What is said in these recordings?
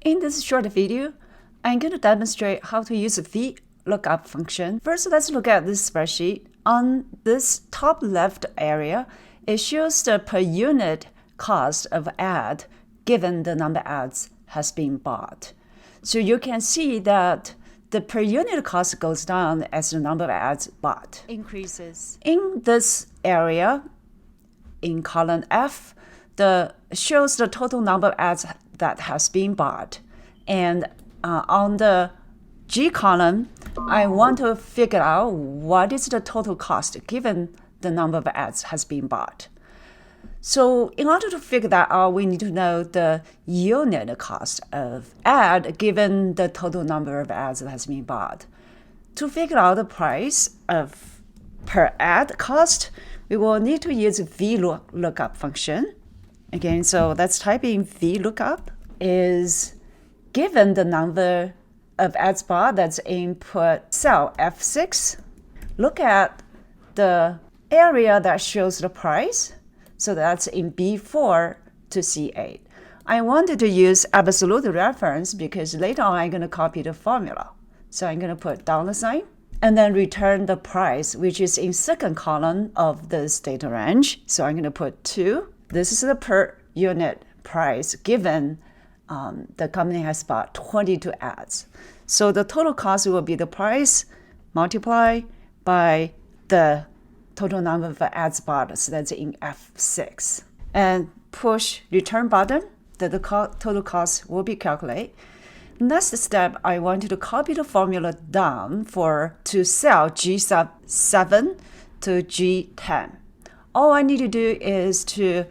In this short video, I'm going to demonstrate how to use the Vlookup function. First, let's look at this spreadsheet. On this top left area, it shows the per unit cost of ad given the number of ads has been bought. So you can see that the per unit cost goes down as the number of ads bought increases. In this area, in column F, shows the total number of ads that has been bought. And on the G column, I want to figure out what is the total cost given the number of ads has been bought. So in order to figure that out, we need to know the unit cost of ad given the total number of ads that has been bought. To figure out the price of per ad cost, we will need to use Vlookup function. Again, so let's type in Vlookup is given the number of ads bought that's input cell F6. Look at the area that shows the price. So that's in B4 to C8. I wanted to use absolute reference because later on I'm going to copy the formula. So I'm going to put $sign and then return the price, which is in second column of this data range. So I'm going to put 2. This is the per unit price given the company has bought 22 ads. So the total cost will be the price multiplied by the total number of ads bought. So that's in F6. And push return button, the total cost will be calculated. Next step, I want you to copy the formula down to cell G7 to G10. All I need to do is to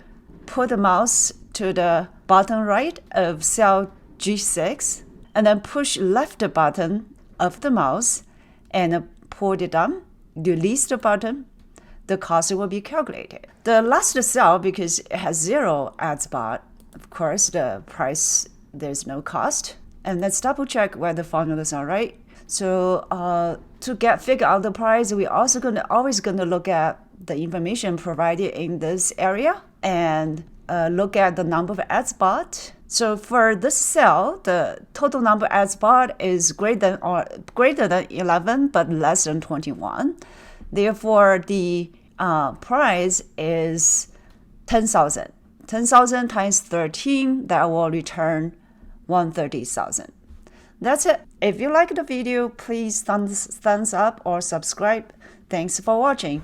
put the mouse to the bottom right of cell G6 and then push left button of the mouse and pull it down, release the button, the cost will be calculated. The last cell, because it has 0 ads bought, of course, the price, there's no cost. And let's double check whether the formulas are right. So to figure out the price, we're also always going to look at the information provided in this area and look at the number of ads bought. So for this cell, the total number of ads bought is greater than 11 but less than 21. Therefore, the price is 10,000. 10,000 times 13, that will return 130,000. That's it. If you like the video, please thumbs up or subscribe. Thanks for watching.